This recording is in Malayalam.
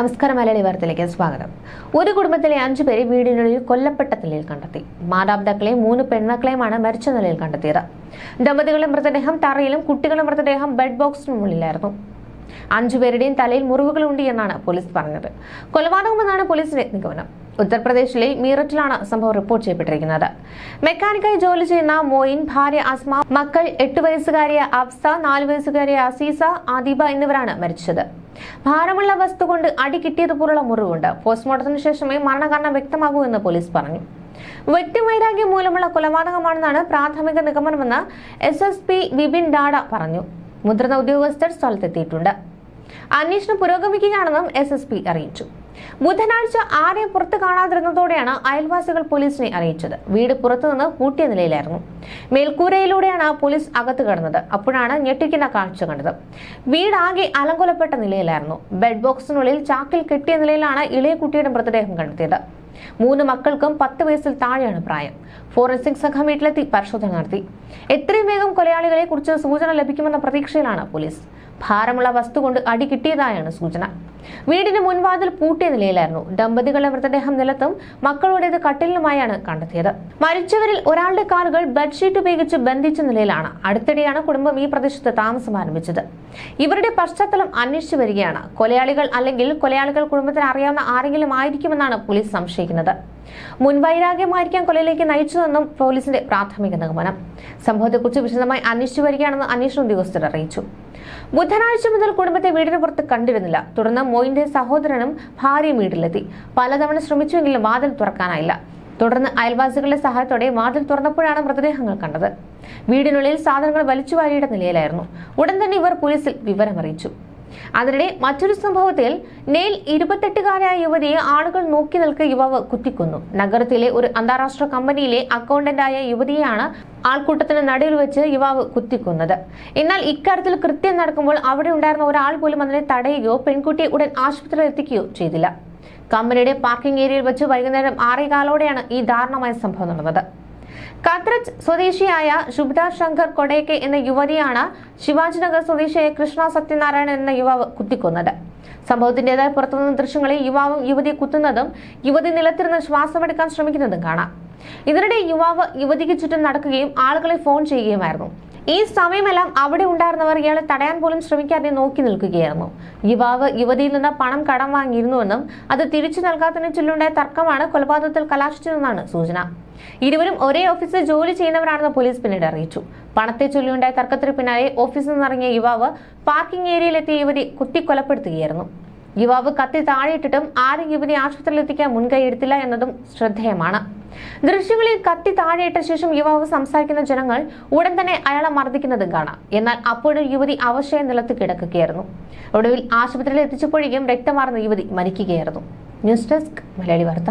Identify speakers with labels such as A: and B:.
A: നമസ്കാരം. മലയാളി വാർത്തയിലേക്ക് സ്വാഗതം. ഒരു കുടുംബത്തിലെ 5 പേരെ വീടിനുള്ളിൽ കൊല്ലപ്പെട്ട നിലയിൽ കണ്ടെത്തി. മാതാപിതാക്കളെയും 3 പെൺമക്കളെയുമാണ് മരിച്ച നിലയിൽ കണ്ടെത്തിയത്. ദമ്പതികളുടെ മൃതദേഹം തറയിലും കുട്ടികളുടെ മൃതദേഹം ബെഡ് ബോക്സിനുള്ളിലായിരുന്നു. 5 പേരുടെയും തലയിൽ മുറിവുകളുണ്ട് എന്നാണ് പോലീസ് പറഞ്ഞത്. കൊലപാതകമെന്നാണ് പോലീസിന്റെ നിഗമനം. ഉത്തർപ്രദേശിലെ മീററ്റിലാണ് സംഭവം റിപ്പോർട്ട് ചെയ്യപ്പെട്ടിരിക്കുന്നത്. മെക്കാനിക്കായി ജോലി ചെയ്യുന്ന മോയിൻ, ഭാര്യ അസ്മ, മക്കൾ 8 വയസ്സുകാരിയ അഫ്സ, 4 വയസ്സുകാരിയ അസീസ, ആദിബ എന്നിവരാണ് മരിച്ചത്. ഭാരമുള്ള വസ്തു കൊണ്ട് അടി കിട്ടിയതുപോലുള്ള മുറിവുണ്ട്. പോസ്റ്റ്മോർട്ടത്തിന് ശേഷമേ മരണകാരണം വ്യക്തമാകൂ എന്ന് പോലീസ് പറഞ്ഞു. വ്യക്തിവൈരാഗ്യം മൂലമുള്ള കൊലപാതകമാണെന്നാണ് പ്രാഥമിക നിഗമനമെന്ന് SSP വിപിൻ ഡാഡ പറഞ്ഞു. മുതിർന്ന ഉദ്യോഗസ്ഥർ സ്ഥലത്തെത്തിയിട്ടുണ്ട്. അന്വേഷണം പുരോഗമിക്കുകയാണെന്നും SSP അറിയിച്ചു. ബുധനാഴ്ച ആരെയും പുറത്ത് കാണാതിരുന്നതോടെയാണ് അയൽവാസികൾ പോലീസിനെ അറിയിച്ചത്. വീട് പുറത്തുനിന്ന് പൂട്ടിയ നിലയിലായിരുന്നു. മേൽക്കൂരയിലൂടെയാണ് പോലീസ് അകത്ത് കടന്നത്. അപ്പോഴാണ് ഞെട്ടിക്കുന്ന കാഴ്ച കണ്ടത്. വീടാകെ അലങ്കോലപ്പെട്ട നിലയിലായിരുന്നു. ബെഡ് ബോക്സിനുള്ളിൽ ചാക്കിൽ കെട്ടിയ നിലയിലാണ് ഇളയ കുട്ടിയുടെ മൃതദേഹം കണ്ടെത്തിയത്. 3 മക്കൾക്കും 10 വയസ്സിൽ താഴെയാണ് പ്രായം. ഫോറൻസിക് സംഘം വീട്ടിലെത്തി പരിശോധന നടത്തി. എത്രയും വേഗം കൊലയാളികളെ കുറിച്ച് സൂചന ലഭിക്കുമെന്ന പ്രതീക്ഷയിലാണ് പോലീസ്. ഭാരമുള്ള വസ്തു കൊണ്ട് അടി കിട്ടിയതായാണ് സൂചന. വീടിന് മുൻവാതിൽ പൂട്ടിയ നിലയിലായിരുന്നു. ദമ്പതികളുടെ മൃതദേഹം നിലത്തും മക്കളുടേത് കട്ടിലിലുമായാണ് കണ്ടെത്തിയത്. മരിച്ചവരിൽ ഒരാളുടെ കാലുകൾ ബെഡ്ഷീറ്റ് ഉപയോഗിച്ച് ബന്ധിച്ച നിലയിലാണ്. അടുത്തിടെയാണ് കുടുംബം ഈ പ്രദേശത്ത് താമസം ആരംഭിച്ചത്. ഇവരുടെ പശ്ചാത്തലം അന്വേഷിച്ചു വരികയാണ്. കൊലയാളികൾ അല്ലെങ്കിൽ കൊലയാളികൾ കുടുംബത്തിന് അറിയാവുന്ന ആരെങ്കിലും ആയിരിക്കുമെന്നാണ് പോലീസ് സംശയിക്കുന്നത്. മുൻവൈരാഗ്യമായിരിക്കാം കൊലയിലേക്ക് നയിച്ചതെന്നും പോലീസിന്റെ പ്രാഥമിക നിഗമനം. സംഭവത്തെക്കുറിച്ച് വിശദമായി അന്വേഷിച്ചു വരികയാണെന്ന് അന്വേഷണ ഉദ്യോഗസ്ഥർ അറിയിച്ചു. ബുധനാഴ്ച മുതൽ കുടുംബത്തെ വീടിന് പുറത്ത് കണ്ടിരുന്നില്ല. തുടർന്ന് മോയിന്റെ സഹോദരനും ഭാര്യയും വീട്ടിലെത്തി. പലതവണ ശ്രമിച്ചുവെങ്കിലും വാതിൽ തുറക്കാനായില്ല. തുടർന്ന് അയൽവാസികളുടെ സഹായത്തോടെ വാതിൽ തുറന്നപ്പോഴാണ് മൃതദേഹങ്ങൾ കണ്ടത്. വീടിനുള്ളിൽ സാധനങ്ങൾ വലിച്ചുവാരിയുടെ നിലയിലായിരുന്നു. ഉടൻ തന്നെ ഇവർ പോലീസിൽ വിവരമറിയിച്ചു. അതിനിടെ മറ്റൊരു സംഭവത്തിൽ നെയിൽ 28-കാരായ യുവതിയെ ആളുകൾ നോക്കി നിൽക്കെ യുവാവ് കുത്തിക്കൊന്നു. നഗരത്തിലെ ഒരു അന്താരാഷ്ട്ര കമ്പനിയിലെ അക്കൗണ്ടന്റായ യുവതിയെയാണ് ആൾക്കൂട്ടത്തിന് നടുവിൽ വെച്ച് യുവാവ് കുത്തിക്കൊന്നത്. എന്നാൽ ഇക്കാര്യത്തിൽ കൃത്യം നടക്കുമ്പോൾ അവിടെ ഉണ്ടായിരുന്ന ഒരാൾ പോലും അതിനെ തടയുകയോ പെൺകുട്ടിയെ ഉടൻ ആശുപത്രിയിൽ എത്തിക്കുകയോ ചെയ്തില്ല. കമ്പനിയുടെ പാർക്കിംഗ് ഏരിയയിൽ വെച്ച് വൈകുന്നേരം 6:15 ഈ ദാരുണമായ സംഭവം നടന്നത്. കത്രച്ച് സ്വദേശിയായ ശുഭ്ദ ശങ്കർ കൊടേക്കെ എന്ന യുവതിയാണ് ശിവാജിനഗർ സ്വദേശിയായ കൃഷ്ണ സത്യനാരായണൻ എന്ന യുവാവ് കുത്തിക്കൊന്നത്. സംഭവത്തിന്റേതായ പുറത്തുനിന്ന ദൃശ്യങ്ങളിൽ യുവാവും യുവതിയെ കുത്തുന്നതും യുവതി നിലത്തിരുന്ന് ശ്വാസമെടുക്കാൻ ശ്രമിക്കുന്നതും കാണാം. ഇതിനിടെ യുവാവ് യുവതിക്ക് ചുറ്റും നടക്കുകയും ആളുകളെ ഫോൺ ചെയ്യുകയുമായിരുന്നു. ഈ സമയമെല്ലാം അവിടെ ഉണ്ടായിരുന്നവർ ഇയാളെ തടയാൻ പോലും ശ്രമിക്കാതെ നോക്കി നിൽക്കുകയായിരുന്നു. യുവാവ് യുവതിയിൽ നിന്ന് പണം കടം വാങ്ങിയിരുന്നുവെന്നും അത് തിരിച്ചു നൽകാത്തതിനെ ചൊല്ലിയുണ്ടായ തർക്കമാണ് കൊലപാതകത്തിൽ കലാശിച്ചതെന്നാണ് സൂചന. ഇരുവരും ഒരേ ഓഫീസിൽ ജോലി ചെയ്യുന്നവരാണെന്ന് പോലീസ് പിന്നീട് അറിയിച്ചു. പണത്തെ ചൊല്ലിയുണ്ടായ തർക്കത്തിന് പിന്നാലെ ഓഫീസിൽ നിന്നിറങ്ങിയ യുവാവ് പാർക്കിംഗ് ഏരിയയിലെത്തിയ യുവതി കുത്തിക്കൊലപ്പെടുത്തുകയായിരുന്നു. യുവാവ് കത്തി താഴെയിട്ടിട്ടും ആരും യുവതിയെ ആശുപത്രിയിൽ എത്തിക്കാൻ മുൻകൈ എടുത്തില്ല എന്നതും ശ്രദ്ധേയമാണ്. ദൃശ്യങ്ങളിൽ കത്തി താഴെയിട്ട ശേഷം യുവാവ് സംസാരിക്കുന്ന ജനങ്ങൾ ഉടൻ തന്നെ അയാളെ മർദ്ദിക്കുന്നതും കാണാം. എന്നാൽ അപ്പോഴും യുവതി അവശയായി നിലത്ത് കിടക്കുകയായിരുന്നു. ഒടുവിൽ ആശുപത്രിയിൽ എത്തിച്ചപ്പോഴേക്കും രക്തമാർന്ന യുവതി മരിക്കുകയായിരുന്നു. ന്യൂസ് ഡെസ്ക് മലയാളി വാർത്ത.